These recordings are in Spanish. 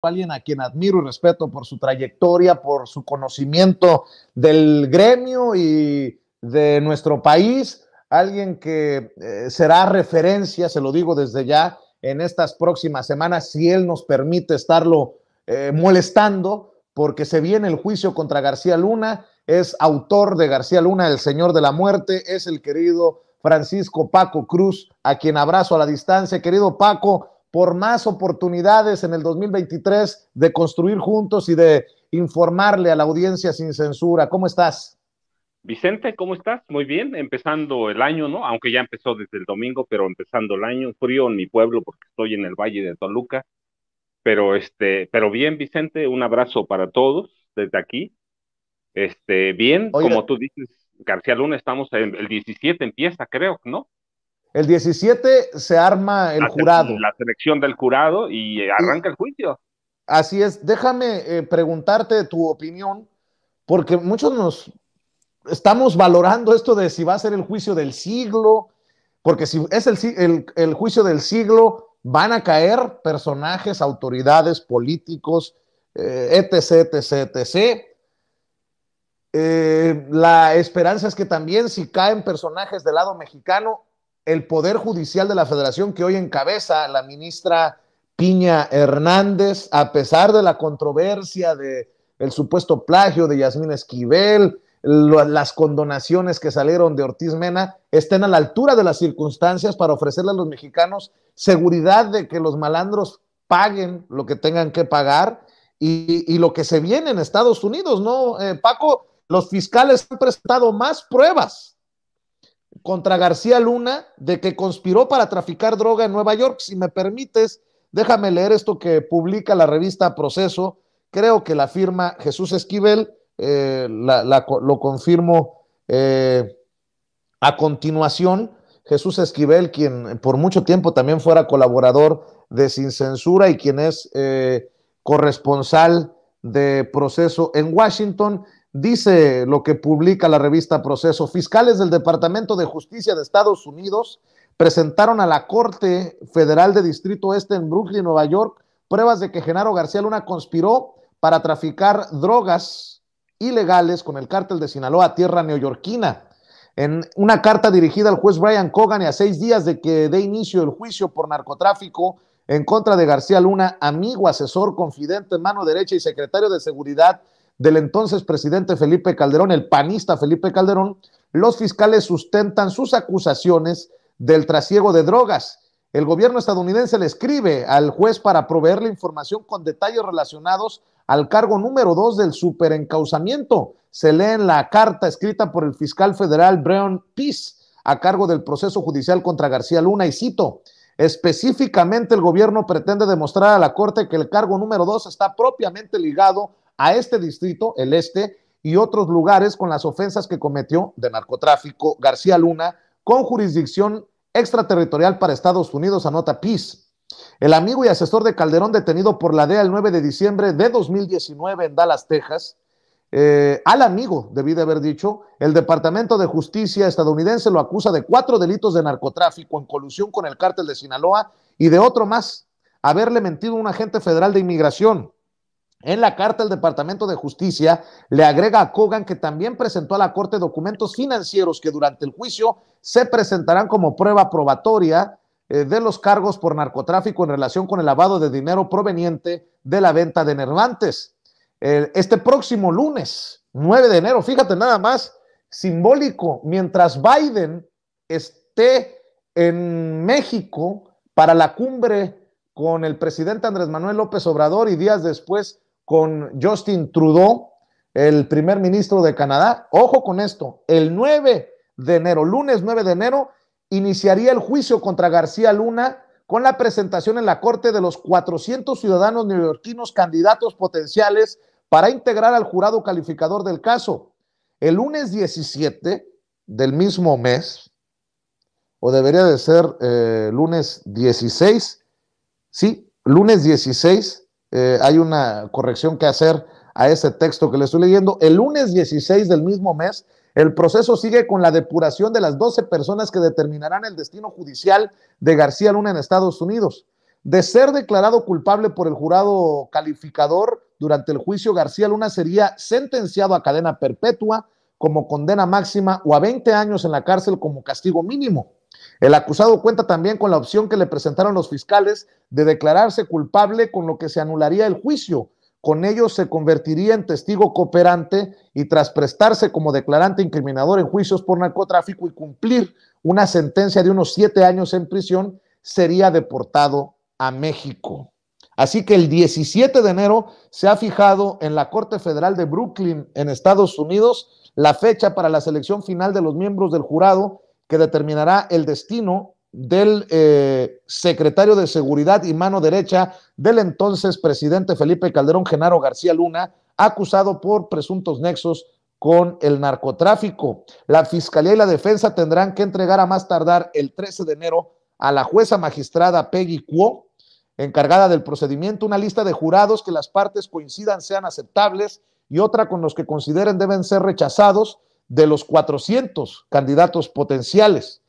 alguien a quien admiro y respeto por su trayectoria, por su conocimiento del gremio y de nuestro país, alguien que será referencia, se lo digo desde ya, en estas próximas semanas, si él nos permite estarlo molestando, porque se viene el juicio contra García Luna, es autor de García Luna, El Señor de la Muerte, es el querido Francisco Paco Cruz, a quien abrazo a la distancia. Querido Paco, por más oportunidades en el 2023 de construir juntos y de informarle a la audiencia sin censura. ¿Cómo estás? Vicente, ¿cómo estás? Muy bien, empezando el año, ¿no? Aunque ya empezó desde el domingo, pero empezando el año, frío en mi pueblo porque estoy en el Valle de Toluca, pero bien, Vicente, un abrazo para todos desde aquí. Bien, Oye, como tú dices, García Luna, estamos en el 17 empieza, creo, ¿no? el 17 se arma el jurado. La selección del jurado y Y arranca el juicio. así es, déjame preguntarte tu opinión, porque muchos nos estamos valorando esto de si va a ser el juicio del siglo, porque si es el juicio del siglo, van a caer personajes, autoridades, políticos, etc, etc, etc. La esperanza es que también si caen personajes del lado mexicano, el Poder Judicial de la Federación que hoy encabeza la ministra Piña Hernández, a pesar de la controversia de el supuesto plagio de Yasmín Esquivel, las condonaciones que salieron de Ortiz Mena, estén a la altura de las circunstancias para ofrecerle a los mexicanos seguridad de que los malandros paguen lo que tengan que pagar y lo que se viene en Estados Unidos, ¿no, Paco? Los fiscales han presentado más pruebas contra García Luna de que conspiró para traficar droga en Nueva York. Si me permites, déjame leer esto que publica la revista Proceso. Creo que la firma Jesús Esquivel, lo confirmo a continuación. Jesús Esquivel, quien por mucho tiempo también fuera colaborador de Sin Censura y quien es corresponsal de Proceso en Washington, dice lo que publica la revista Proceso. Fiscales del Departamento de Justicia de Estados Unidos presentaron a la Corte Federal de Distrito Este en Brooklyn, Nueva York, pruebas de que Genaro García Luna conspiró para traficar drogas ilegales con el cártel de Sinaloa a tierra neoyorquina. En una carta dirigida al juez Brian Cogan y a 6 días de que dé inicio el juicio por narcotráfico en contra de García Luna, amigo, asesor, confidente, mano derecha y secretario de seguridad del entonces presidente Felipe Calderón, el panista Felipe Calderón, los fiscales sustentan sus acusaciones del trasiego de drogas. El gobierno estadounidense le escribe al juez para proveerle información con detalles relacionados al cargo número 2 del superencauzamiento. Se lee en la carta escrita por el fiscal federal Breon Peace a cargo del proceso judicial contra García Luna, y cito: específicamente el gobierno pretende demostrar a la Corte que el cargo número 2 está propiamente ligado a este distrito, el este, y otros lugares con las ofensas que cometió de narcotráfico García Luna con jurisdicción extraterritorial para Estados Unidos, anota Peace. El amigo y asesor de Calderón, detenido por la DEA el 9 de diciembre de 2019 en Dallas, Texas, al amigo, debí de haber dicho, el Departamento de Justicia estadounidense lo acusa de 4 delitos de narcotráfico en colusión con el cártel de Sinaloa y de otro más, haberle mentido a un agente federal de inmigración. En la carta, el Departamento de Justicia le agrega a Cogan que también presentó a la Corte documentos financieros que durante el juicio se presentarán como prueba probatoria de los cargos por narcotráfico en relación con el lavado de dinero proveniente de la venta de enervantes. Este próximo lunes, 9 de enero, fíjate nada más, simbólico, mientras Biden esté en México para la cumbre con el presidente Andrés Manuel López Obrador y días después con Justin Trudeau, el primer ministro de Canadá. Ojo con esto, el 9 de enero, lunes 9 de enero, iniciaría el juicio contra García Luna con la presentación en la Corte de los 400 ciudadanos neoyorquinos candidatos potenciales para integrar al jurado calificador del caso. El lunes 17 del mismo mes, o debería de ser lunes 16, sí, lunes 16, hay una corrección que hacer a ese texto que le estoy leyendo. El lunes 16 del mismo mes, el proceso sigue con la depuración de las 12 personas que determinarán el destino judicial de García Luna en Estados Unidos. De ser declarado culpable por el jurado calificador durante el juicio, García Luna sería sentenciado a cadena perpetua como condena máxima o a 20 años en la cárcel como castigo mínimo. El acusado cuenta también con la opción que le presentaron los fiscales de declararse culpable, con lo que se anularía el juicio. Con ello se convertiría en testigo cooperante y tras prestarse como declarante incriminador en juicios por narcotráfico y cumplir una sentencia de unos 7 años en prisión, sería deportado a México. Así que el 17 de enero se ha fijado en la Corte Federal de Brooklyn, en Estados Unidos, la fecha para la selección final de los miembros del jurado que determinará el destino del secretario de Seguridad y mano derecha del entonces presidente Felipe Calderón, Genaro García Luna, acusado por presuntos nexos con el narcotráfico. La Fiscalía y la Defensa tendrán que entregar a más tardar el 13 de enero a la jueza magistrada Peggy Kuo, encargada del procedimiento, una lista de jurados que las partes coincidan sean aceptables y otra con los que consideren deben ser rechazados de los 400 candidatos potenciales.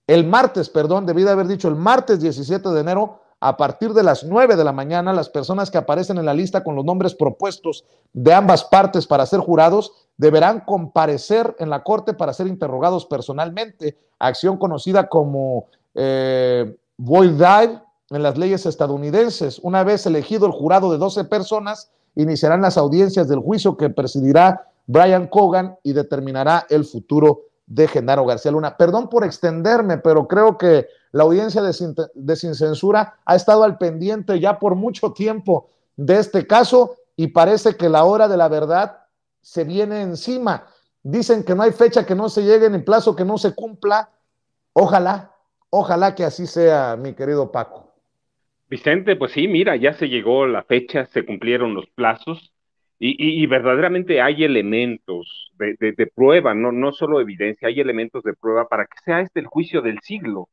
El martes, debí de haber dicho el martes 17 de enero, a partir de las 9 de la mañana, las personas que aparecen en la lista con los nombres propuestos de ambas partes para ser jurados deberán comparecer en la corte para ser interrogados personalmente, acción conocida como void dive en las leyes estadounidenses. Una vez elegido el jurado de 12 personas, iniciarán las audiencias del juicio que presidirá Brian Cogan y determinará el futuro de Genaro García Luna. Perdón por extenderme, pero creo que la audiencia de Sin Censura ha estado al pendiente ya por mucho tiempo de este caso y parece que la hora de la verdad se viene encima. Dicen que no hay fecha que no se llegue ni plazo que no se cumpla. Ojalá que así sea, mi querido Paco. Vicente, pues sí, mira, ya se llegó la fecha, se cumplieron los plazos y verdaderamente hay elementos de prueba, no solo evidencia, hay elementos de prueba para que sea este el juicio del siglo.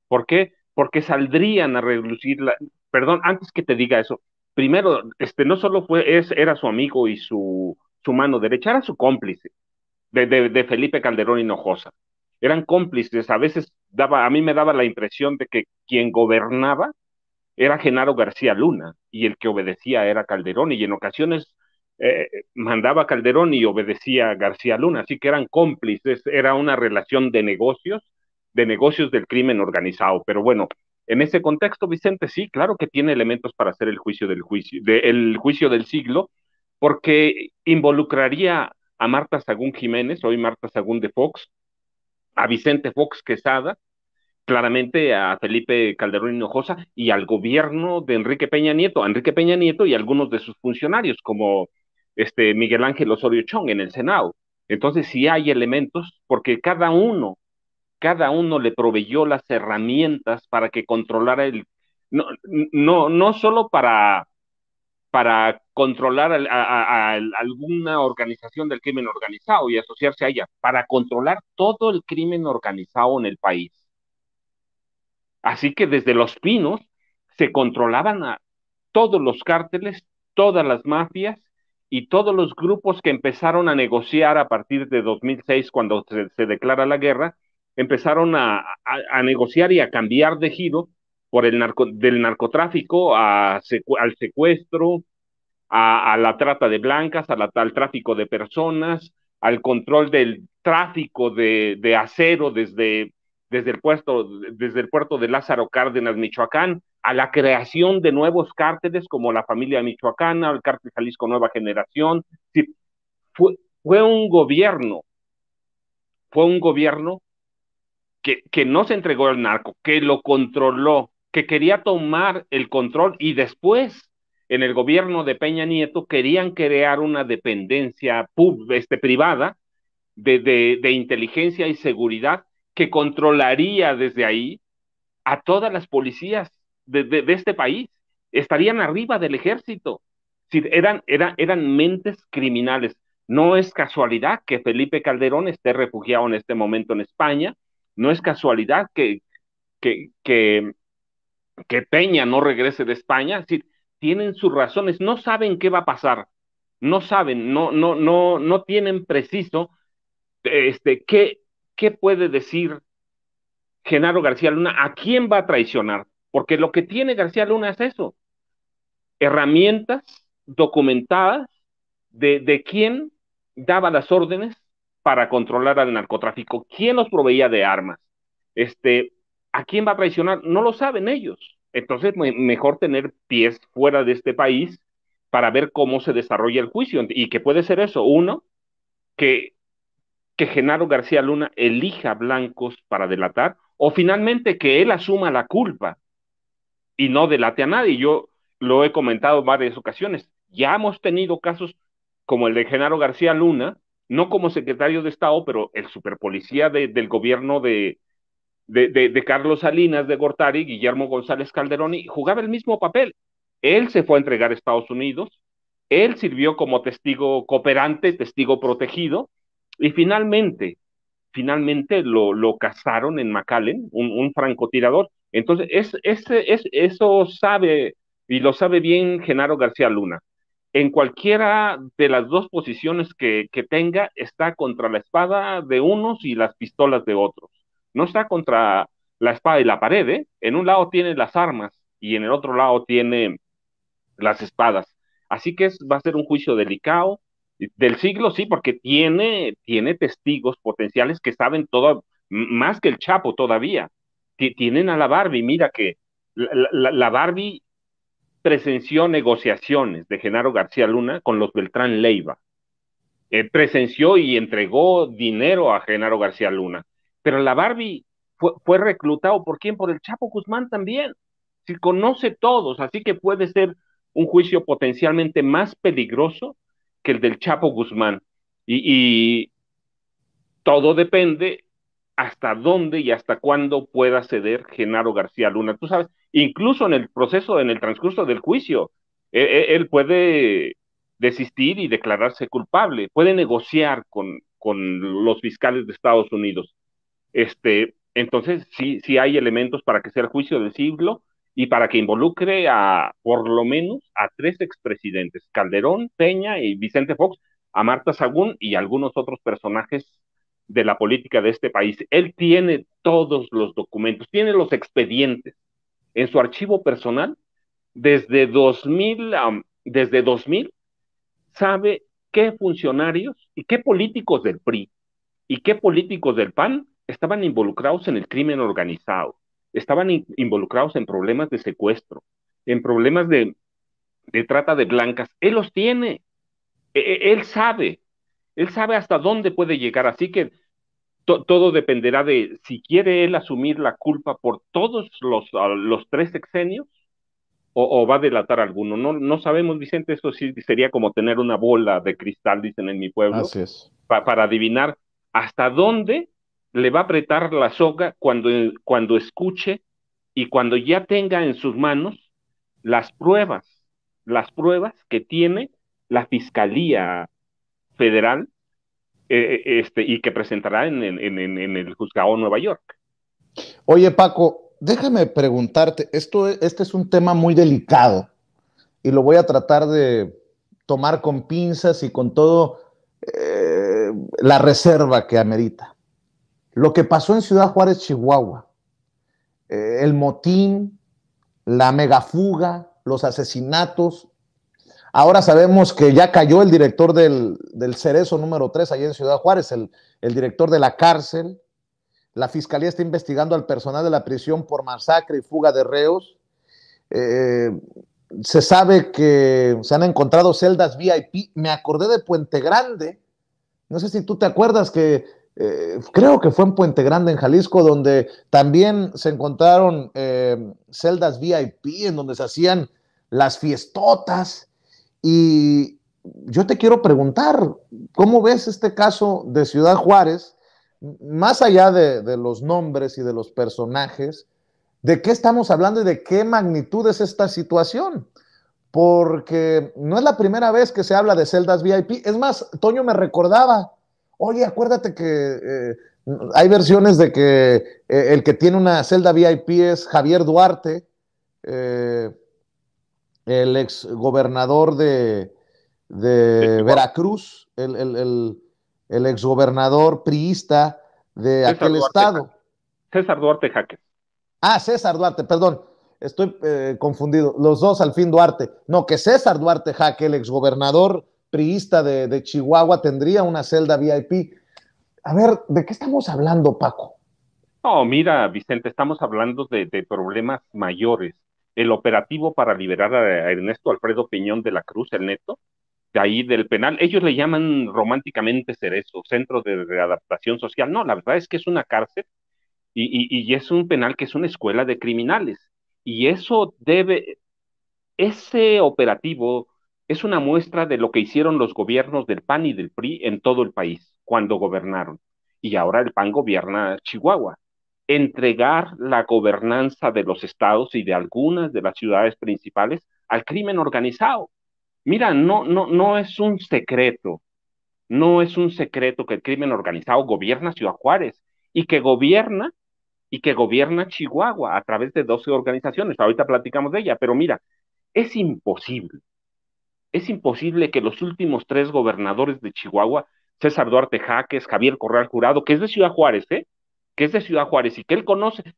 ¿Por qué? Porque saldrían a relucir, perdón, antes que te diga eso, primero, no solo era su amigo y su mano derecha, era su cómplice de Felipe Calderón Hinojosa. Eran cómplices, a veces a mí me daba la impresión de que quien gobernaba era Genaro García Luna y el que obedecía era Calderón y en ocasiones mandaba Calderón y obedecía García Luna, así que eran cómplices, era una relación de negocios del crimen organizado, pero bueno, en ese contexto, Vicente, sí, claro que tiene elementos para hacer el juicio el juicio del siglo, porque involucraría a Marta Sagún Jiménez, hoy Marta Sagún de Fox, a Vicente Fox Quesada, claramente a Felipe Calderón Hinojosa y al gobierno de Enrique Peña Nieto, a Enrique Peña Nieto y algunos de sus funcionarios, como Miguel Ángel Osorio Chong en el Senado. Entonces sí hay elementos, porque cada uno le proveyó las herramientas para que controlara no solo para controlar a alguna organización del crimen organizado y asociarse a ella, para controlar todo el crimen organizado en el país. Así que desde Los Pinos se controlaban a todos los cárteles, todas las mafias y todos los grupos que empezaron a negociar a partir de 2006, cuando se declara la guerra, empezaron a negociar y a cambiar de giro por del narcotráfico al secuestro, a la trata de blancas, al tráfico de personas, al control del tráfico de acero desde el puerto de Lázaro Cárdenas, Michoacán, a la creación de nuevos cárteles como la familia michoacana, el cártel Jalisco Nueva Generación. Sí, fue un gobierno que no se entregó al narco, que lo controló, que quería tomar el control y después en el gobierno de Peña Nieto querían crear una dependencia privada de inteligencia y seguridad que controlaría desde ahí a todas las policías de este país. Estarían arriba del ejército. Sí, eran mentes criminales. No es casualidad que Felipe Calderón esté refugiado en este momento en España. No es casualidad que, que, que Peña no regrese de España. Sí, tienen sus razones. No saben qué va a pasar. No saben, no tienen preciso qué puede decir Genaro García Luna, ¿a quién va a traicionar? porque lo que tiene García Luna es eso, herramientas documentadas de quién daba las órdenes para controlar al narcotráfico, quién los proveía de armas, este, a quién va a traicionar, no lo saben ellos. Entonces, mejor tener pies fuera de este país para ver cómo se desarrolla el juicio. Y que puede ser eso, uno, que, que Genaro García Luna elija blancos para delatar, o finalmente que él asuma la culpa y no delate a nadie. Yo lo he comentado en varias ocasiones. Ya hemos tenido casos como el de Genaro García Luna, no como secretario de Estado, pero el superpolicía del gobierno de Carlos Salinas de Gortari, Guillermo González Calderón, y jugaba el mismo papel. Él se fue a entregar a Estados Unidos, él sirvió como testigo cooperante, testigo protegido, y finalmente lo cazaron en McAllen, un francotirador. Entonces, eso sabe, y lo sabe bien Genaro García Luna. En cualquiera de las dos posiciones que tenga, está contra la espada de unos y las pistolas de otros. No está contra la espada y la pared, ¿eh? En un lado tiene las armas y en el otro lado tiene las espadas. Así que va a ser un juicio delicado del siglo, sí, porque tiene testigos potenciales que saben todo, más que el Chapo todavía. Tienen a la Barbie, mira que la Barbie presenció negociaciones de Genaro García Luna con los Beltrán Leiva. Presenció y entregó dinero a Genaro García Luna. Pero la Barbie fue reclutado por quién? Por el Chapo Guzmán también. Si conoce todos, así que puede ser un juicio potencialmente más peligroso que el del Chapo Guzmán. Y todo depende hasta dónde y hasta cuándo pueda ceder Genaro García Luna. Tú sabes, incluso en el proceso, en el transcurso del juicio, él puede desistir y declararse culpable, puede negociar con los fiscales de Estados Unidos. Entonces, sí hay elementos para que sea el juicio del siglo y para que involucre a, por lo menos, a tres expresidentes, Calderón, Peña y Vicente Fox, a Marta Sagún y algunos otros personajes de la política de este país. Él tiene todos los documentos, tiene los expedientes en su archivo personal desde 2000, desde 2000 sabe qué funcionarios y qué políticos del PRI y qué políticos del PAN estaban involucrados en el crimen organizado, estaban involucrados en problemas de secuestro, en problemas de trata de blancas. Él los tiene, él él sabe hasta dónde puede llegar, así que todo dependerá de si quiere él asumir la culpa por todos los tres sexenios o va a delatar a alguno. No sabemos, Vicente, eso sí sería como tener una bola de cristal, dicen en mi pueblo, Así es. para adivinar hasta dónde le va a apretar la soga cuando escuche y cuando ya tenga en sus manos las pruebas, las pruebas que tiene la Fiscalía Federal y que presentará en el juzgado de Nueva York. Oye, Paco, déjame preguntarte, este es un tema muy delicado y lo voy a tratar de tomar con pinzas y con todo la reserva que amerita. Lo que pasó en Ciudad Juárez, Chihuahua, el motín, la megafuga, los asesinatos. Ahora sabemos que ya cayó el director del Cerezo número 3 allá en Ciudad Juárez, el director de la cárcel. La fiscalía está investigando al personal de la prisión por masacre y fuga de reos. Eh, Se sabe que se han encontrado celdas VIP. Me acordé de Puente Grande. No sé si tú te acuerdas que creo que fue en Puente Grande, en Jalisco, donde también se encontraron celdas VIP en donde se hacían las fiestotas. Y yo te quiero preguntar, ¿cómo ves este caso de Ciudad Juárez? Más allá de los nombres y de los personajes, ¿de qué estamos hablando y de qué magnitud es esta situación? Porque no es la primera vez que se habla de celdas VIP. Es más, Toño me recordaba, oye, acuérdate que hay versiones de que el que tiene una celda VIP es Javier Duarte, eh, el ex gobernador de Veracruz, el ex gobernador priista de César aquel Duarte, estado. César Duarte Jaques. Ah, César Duarte, perdón. estoy confundido. Los dos, al fin Duarte. No, que César Duarte Jaque, el exgobernador priista de Chihuahua, tendría una celda VIP. A ver, ¿de qué estamos hablando, Paco? No, mira, Vicente, estamos hablando de problemas mayores. El operativo para liberar a Ernesto Alfredo Peñón de la Cruz, el Neto, de ahí del penal, ellos le llaman románticamente Cerezo, Centro de Readaptación Social. No, la verdad es que es una cárcel y es un penal que es una escuela de criminales. Y ese operativo es una muestra de lo que hicieron los gobiernos del PAN y del PRI en todo el país cuando gobernaron. Y ahora el PAN gobierna Chihuahua. Entregar la gobernanza de los estados y de algunas de las ciudades principales al crimen organizado. Mira, no es un secreto, no es un secreto que el crimen organizado gobierna Ciudad Juárez y que gobierna Chihuahua a través de 12 organizaciones. Ahorita platicamos de ella, pero mira, es imposible, es imposible que los últimos tres gobernadores de Chihuahua, César Duarte Jaques, Javier Corral Jurado, que es de Ciudad Juárez, que es de Ciudad Juárez y que él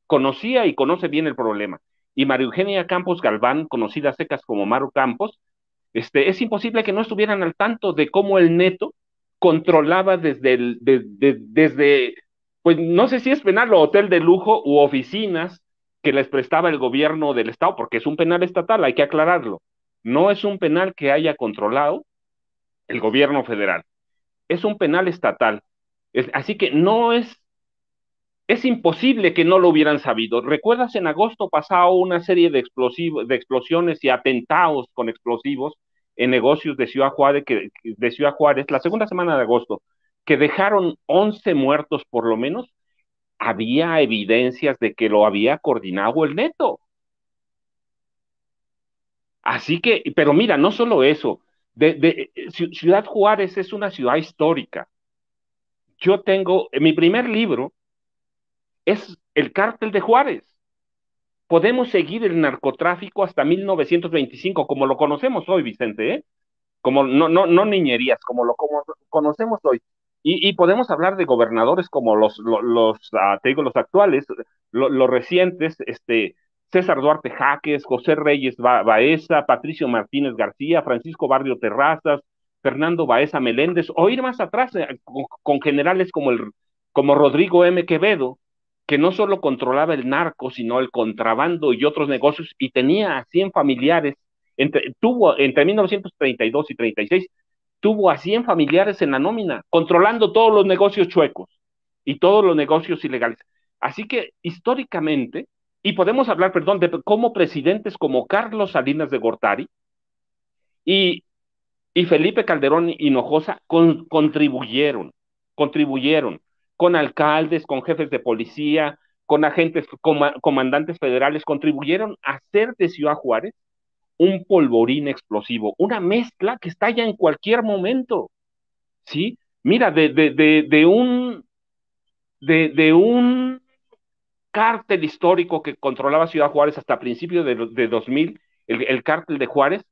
conocía y conoce bien el problema, y María Eugenia Campos Galván, conocida a secas como Maru Campos, es imposible que no estuvieran al tanto de cómo el Neto controlaba desde, pues no sé si es penal o hotel de lujo u oficinas que les prestaba el gobierno del estado, porque es un penal estatal, hay que aclararlo. No es un penal que haya controlado el gobierno federal, es un penal estatal. Así que es imposible que no lo hubieran sabido. ¿Recuerdas en agosto pasado una serie de explosiones y atentados con explosivos en negocios de Ciudad Juárez, la segunda semana de agosto, que dejaron 11 muertos por lo menos? Había evidencias de que lo había coordinado el Neto. Así que, pero mira, no solo eso, Ciudad Juárez es una ciudad histórica. Yo tengo, en mi primer libro es El Cártel de Juárez. Podemos seguir el narcotráfico hasta 1925, como lo conocemos hoy, Vicente, ¿eh? Como no niñerías, como conocemos hoy. Y podemos hablar de gobernadores como te digo, los actuales, los recientes, César Duarte Jaques, José Reyes Baeza, Patricio Martínez García, Francisco Barrio Terrazas, Fernando Baeza Meléndez, o ir más atrás con generales como Rodrigo M. Quevedo, que no solo controlaba el narco, sino el contrabando y otros negocios, y tenía a 100 familiares, tuvo entre 1932 y 36, tuvo a 100 familiares en la nómina, controlando todos los negocios chuecos y todos los negocios ilegales. Así que históricamente, y podemos hablar, perdón, de cómo presidentes como Carlos Salinas de Gortari y, y Felipe Calderón Hinojosa contribuyeron con alcaldes, con jefes de policía, con agentes, comandantes federales, contribuyeron a hacer de Ciudad Juárez un polvorín explosivo, una mezcla que estalla en cualquier momento, ¿sí? Mira, de un cártel histórico que controlaba Ciudad Juárez hasta principios de 2000, el cártel de Juárez,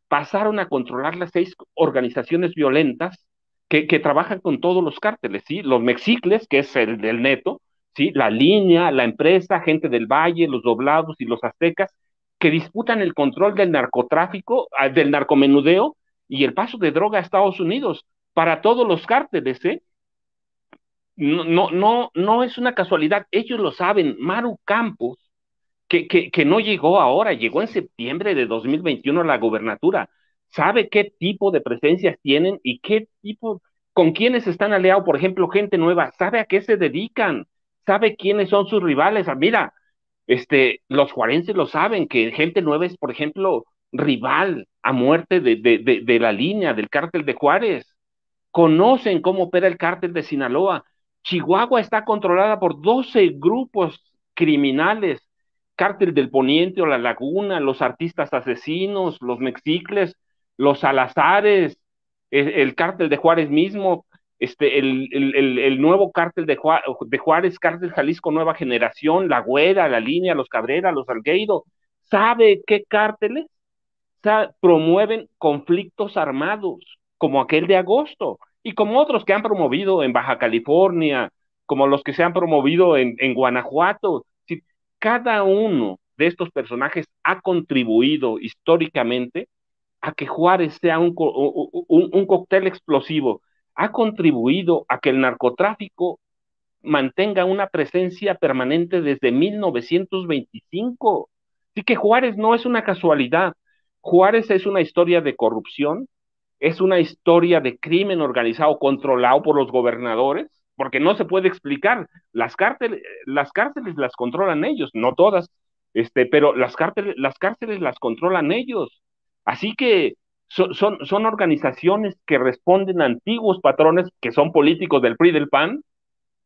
pasaron a controlar las 6 organizaciones violentas que trabajan con todos los cárteles, ¿sí? Los Mexicles, que es el del Neto, ¿sí? La Línea, la Empresa, Gente del Valle, los Doblados y los Aztecas, que disputan el control del narcotráfico, del narcomenudeo y el paso de droga a Estados Unidos para todos los cárteles, ¿eh? No es una casualidad, ellos lo saben. Maru Campos, que no llegó ahora, llegó en septiembre de 2021 a la gobernatura, sabe qué tipo de presencias tienen y con quiénes están aliados, por ejemplo, gente nueva, sabe a qué se dedican, sabe quiénes son sus rivales. Mira, los juarenses lo saben, que gente nueva es, por ejemplo, rival a muerte de la línea del cártel de Juárez. Conocen cómo opera el cártel de Sinaloa. Chihuahua está controlada por 12 grupos criminales, cártel del Poniente o la Laguna, los artistas asesinos, los Mexicles, los Salazares, el cártel de Juárez mismo, el nuevo cártel de Juárez, cártel Jalisco Nueva Generación, la Güera, la Línea, los Cabrera, los Algueiro. ¿Sabe qué cárteles promueven conflictos armados, como aquel de agosto, y como otros que han promovido en Baja California, como los que se han promovido en Guanajuato? Sí, cada uno de estos personajes ha contribuido históricamente a que Juárez sea un cóctel explosivo, ha contribuido a que el narcotráfico mantenga una presencia permanente desde 1925. Así que Juárez no es una casualidad. Juárez es una historia de corrupción, es una historia de crimen organizado controlado por los gobernadores, porque no se puede explicar. Las cárceles las controlan ellos, no todas, pero las cárceles las controlan ellos. Así que son organizaciones que responden a antiguos patrones que son políticos del PRI y del PAN,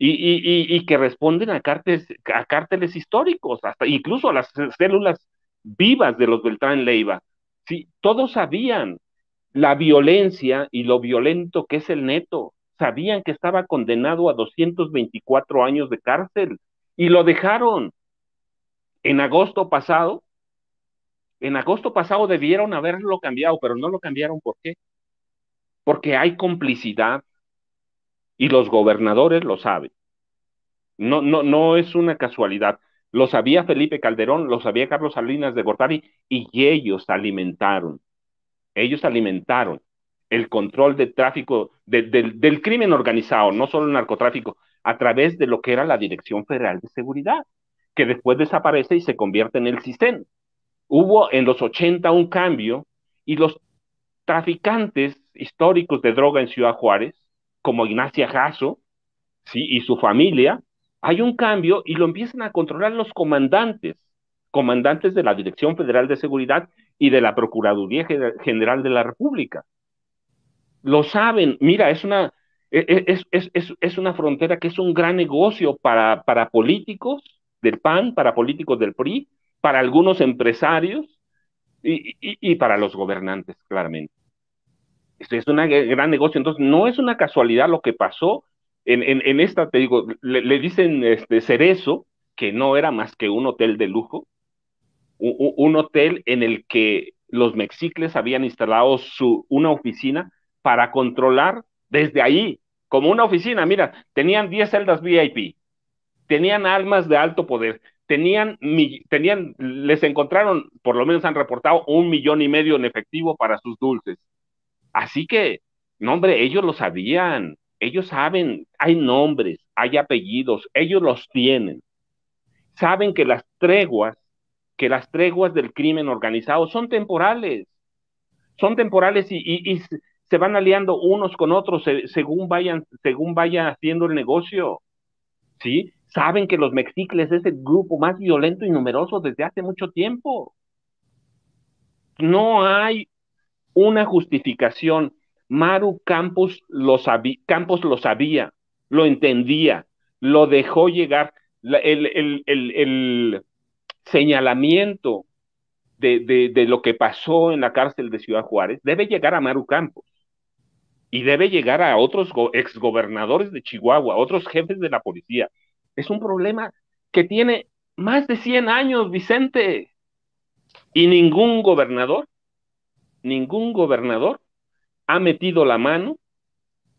y que responden a cárteles históricos, hasta incluso a las células vivas de los Beltrán Leiva. Sí, todos sabían la violencia y lo violento que es el Neto. Sabían que estaba condenado a 224 años de cárcel y lo dejaron. En agosto pasado, en agosto pasado debieron haberlo cambiado, pero no lo cambiaron. ¿Por qué? Porque hay complicidad y los gobernadores lo saben. No es una casualidad. Lo sabía Felipe Calderón, lo sabía Carlos Salinas de Gortari, y ellos alimentaron el control de tráfico, del crimen organizado, no solo el narcotráfico, a través de lo que era la Dirección Federal de Seguridad, que después desaparece y se convierte en el CISEN. Hubo en los 80 un cambio, y los traficantes históricos de droga en Ciudad Juárez, como Ignacia Jasso, ¿sí? Y su familia, hay un cambio y lo empiezan a controlar los comandantes de la Dirección Federal de Seguridad y de la Procuraduría General de la República. Lo saben, mira, es una frontera que es un gran negocio para políticos del PAN, para políticos del PRI, para algunos empresarios y para los gobernantes, claramente. Esto es un gran negocio, entonces no es una casualidad lo que pasó en esta, te digo, le dicen Cerezo, que no era más que un hotel de lujo, un hotel en el que los mexicles habían instalado una oficina para controlar desde ahí, como una oficina, mira, tenían 10 celdas VIP, tenían armas de alto poder, les encontraron, por lo menos han reportado, 1,5 millones en efectivo para sus dulces. Así que, no, hombre, ellos lo sabían, ellos saben, hay nombres, hay apellidos, ellos los tienen. Saben que las treguas del crimen organizado son temporales y se van aliando unos con otros según vaya haciendo el negocio, ¿sí? Saben que los mexicles es el grupo más violento y numeroso desde hace mucho tiempo. No hay una justificación. Campos lo sabía, lo entendía, lo dejó llegar. El señalamiento de lo que pasó en la cárcel de Ciudad Juárez debe llegar a Maru Campos y debe llegar a otros exgobernadores de Chihuahua, otros jefes de la policía. Es un problema que tiene más de 100 años, Vicente, y ningún gobernador ha metido la mano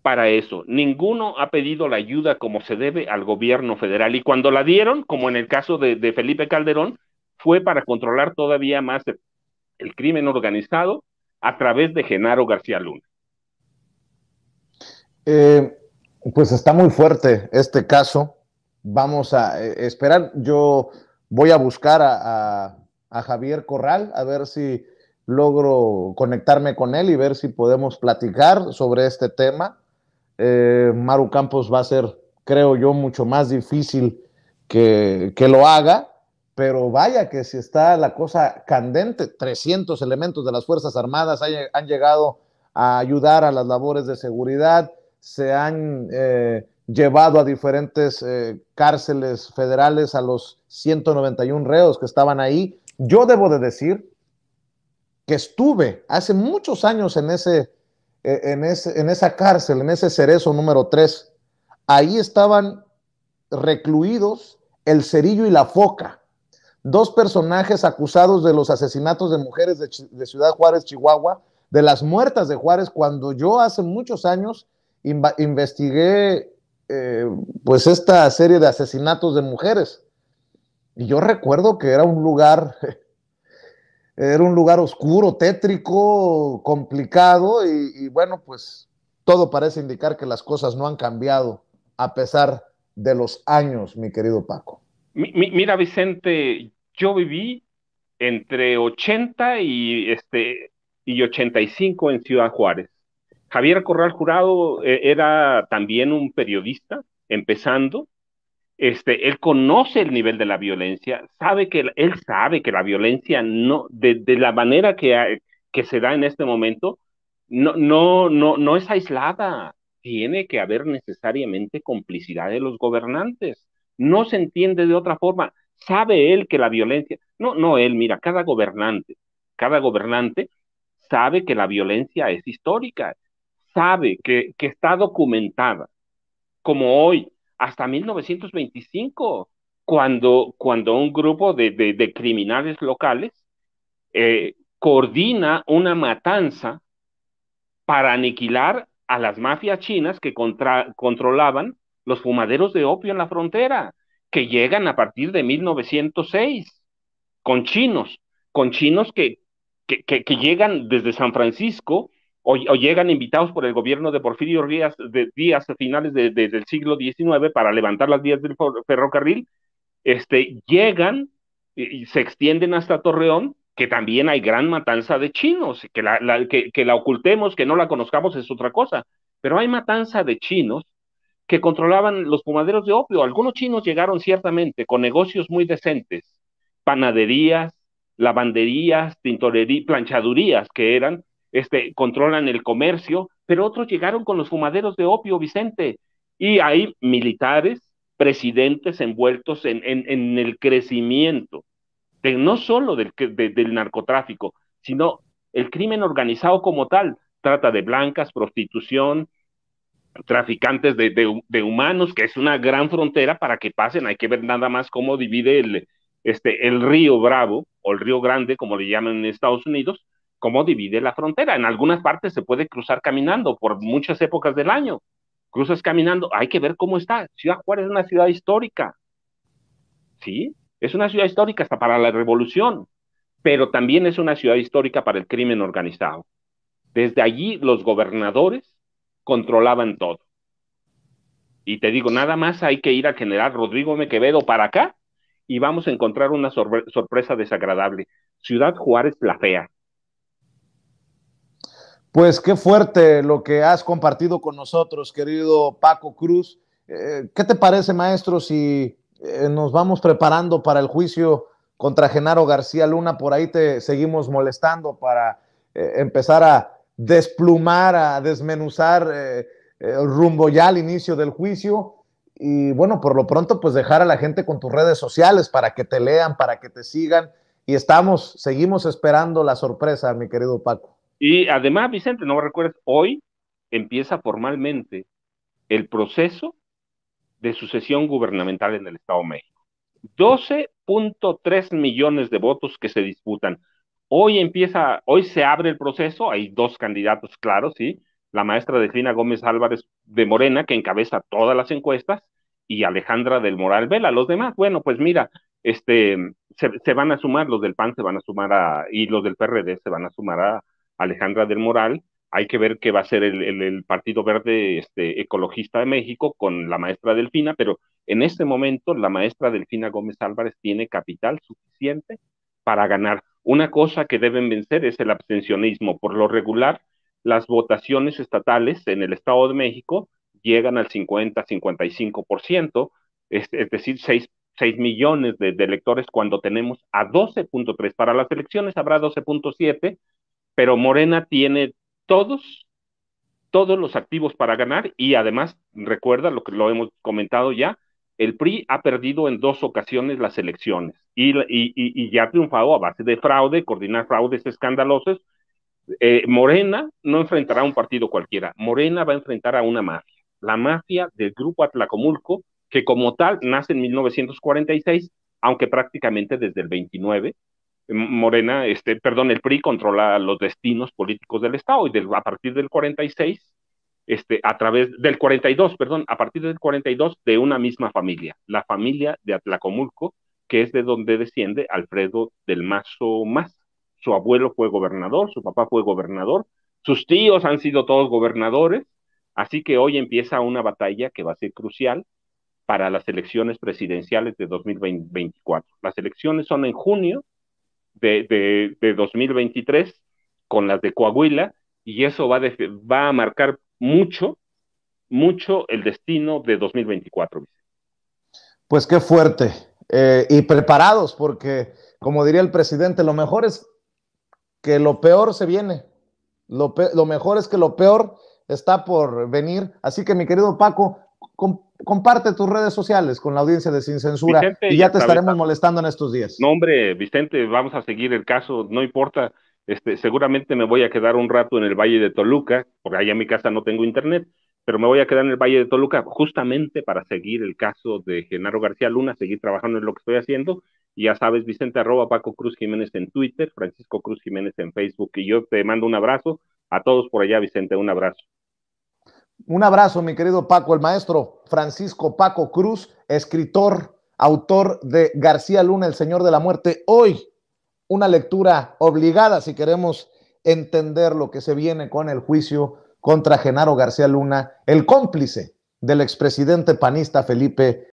para eso. Ninguno ha pedido la ayuda como se debe al gobierno federal. Y cuando la dieron, como en el caso de Felipe Calderón, fue para controlar todavía más el crimen organizado a través de Genaro García Luna. Pues está muy fuerte este caso. Vamos a esperar. Yo voy a buscar a Javier Corral, a ver si logro conectarme con él y ver si podemos platicar sobre este tema. Maru Campos va a ser, creo yo, mucho más difícil que lo haga, pero vaya que si está la cosa candente. 300 elementos de las Fuerzas Armadas han llegado a ayudar a las labores de seguridad, se han llevado a diferentes cárceles federales a los 191 reos que estaban ahí. Yo debo de decir que estuve hace muchos años en esa cárcel, en ese Cerezo número 3. Ahí estaban recluidos el Cerillo y la Foca, dos personajes acusados de los asesinatos de mujeres de Ciudad Juárez, Chihuahua, de las muertas de Juárez, cuando yo hace muchos años investigué pues esta serie de asesinatos de mujeres. Y yo recuerdo que era un lugar oscuro, tétrico, complicado y bueno, pues todo parece indicar que las cosas no han cambiado a pesar de los años, mi querido Paco. Mira, Vicente, yo viví entre 80 y 85 en Ciudad Juárez. Javier Corral Jurado era también un periodista, empezando. Él conoce el nivel de la violencia, él sabe que la violencia no, de la manera que se da en este momento, no es aislada. Tiene que haber necesariamente complicidad de los gobernantes. No se entiende de otra forma. Sabe él que la violencia, no él, mira, cada gobernante sabe que la violencia es histórica, sabe que está documentada como hoy, hasta 1925, cuando un grupo de criminales locales coordina una matanza para aniquilar a las mafias chinas que controlaban los fumaderos de opio en la frontera, que llegan a partir de 1906, con chinos, con chinos que llegan desde San Francisco o llegan invitados por el gobierno de Porfirio Díaz a finales del siglo XIX para levantar las vías del ferrocarril, llegan y se extienden hasta Torreón, que también hay gran matanza de chinos, que la ocultemos, que no la conozcamos es otra cosa, pero hay matanza de chinos que controlaban los fumaderos de opio. Algunos chinos llegaron ciertamente con negocios muy decentes, panaderías, lavanderías, tintorerías, planchadurías que eran, controlan el comercio, pero otros llegaron con los fumaderos de opio, Vicente, y hay militares, presidentes envueltos en el crecimiento, no solo del narcotráfico, sino el crimen organizado como tal, trata de blancas, prostitución, traficantes de humanos, que es una gran frontera para que pasen. Hay que ver nada más cómo divide el río Bravo, o el río Grande, como le llaman en Estados Unidos, cómo divide la frontera. En algunas partes se puede cruzar caminando por muchas épocas del año. Cruzas caminando, hay que ver cómo está. Ciudad Juárez es una ciudad histórica, ¿sí? Es una ciudad histórica hasta para la revolución, pero también es una ciudad histórica para el crimen organizado. Desde allí los gobernadores controlaban todo. Y te digo, nada más hay que ir al general Rodrigo M. Quevedo para acá y vamos a encontrar una sorpresa desagradable. Ciudad Juárez la fea. Pues qué fuerte lo que has compartido con nosotros, querido Paco Cruz. ¿Qué te parece, maestro, si nos vamos preparando para el juicio contra Genaro García Luna? Por ahí te seguimos molestando para empezar a desplumar, a desmenuzar rumbo ya al inicio del juicio. Y bueno, por lo pronto, pues dejar a la gente con tus redes sociales para que te lean, para que te sigan. Y seguimos esperando la sorpresa, mi querido Paco. Y además, Vicente, no me recuerdes, hoy empieza formalmente el proceso de sucesión gubernamental en el Estado de México. 12.3 millones de votos que se disputan. Hoy se abre el proceso, hay dos candidatos claros, ¿sí? La maestra Delfina Gómez Álvarez de Morena, que encabeza todas las encuestas, y Alejandra del Moral Vela. Los demás, bueno, pues mira, se van a sumar, los del PAN se van a sumar y los del PRD se van a sumar a Alejandra del Moral. Hay que ver qué va a ser el Partido Verde Ecologista de México con la maestra Delfina, pero en este momento la maestra Delfina Gómez Álvarez tiene capital suficiente para ganar. Una cosa que deben vencer es el abstencionismo. Por lo regular, las votaciones estatales en el Estado de México llegan al 50-55%, es decir, 6 millones de electores cuando tenemos a 12.3. Para las elecciones habrá 12.7, pero Morena tiene todos, todos los activos para ganar y además, recuerda lo que lo hemos comentado ya, el PRI ha perdido en 2 ocasiones las elecciones y ya ha triunfado a base de fraude, coordinar fraudes escandalosos. Morena no enfrentará a un partido cualquiera, Morena va a enfrentar a una mafia, la mafia del Grupo Atlacomulco, que como tal nace en 1946, aunque prácticamente desde el 29, Morena, el PRI controla los destinos políticos del Estado y a partir del 46, a través del 42, perdón, a partir del 42 de una misma familia, la familia de Atlacomulco, que es de donde desciende Alfredo del Mazo Maza. Su abuelo fue gobernador, su papá fue gobernador, sus tíos han sido todos gobernadores, así que hoy empieza una batalla que va a ser crucial para las elecciones presidenciales de 2024. Las elecciones son en junio de 2023 con las de Coahuila, y eso va a marcar mucho, mucho el destino de 2024. Pues qué fuerte. Y preparados, porque como diría el presidente, lo mejor es que lo peor se viene. Lo mejor es que lo peor está por venir. Así que, mi querido Paco, comparte tus redes sociales con la audiencia de Sin Censura, Vicente, y ya ya te sabes. estaremos molestando en estos días. No, hombre, Vicente, vamos a seguir el caso, no importa. Seguramente me voy a quedar un rato en el Valle de Toluca, porque allá en mi casa no tengo internet, pero me voy a quedar en el Valle de Toluca justamente para seguir el caso de Genaro García Luna, seguir trabajando en lo que estoy haciendo. Y ya sabes, Vicente, @ Cruz Jiménez en Twitter, Francisco Cruz Jiménez en Facebook, y yo te mando un abrazo a todos por allá, Vicente, un abrazo. Un abrazo, mi querido Paco, el maestro Francisco Paco Cruz, escritor, autor de García Luna, el Señor de la Muerte. Hoy, una lectura obligada si queremos entender lo que se viene con el juicio contra Genaro García Luna, el cómplice del expresidente panista Felipe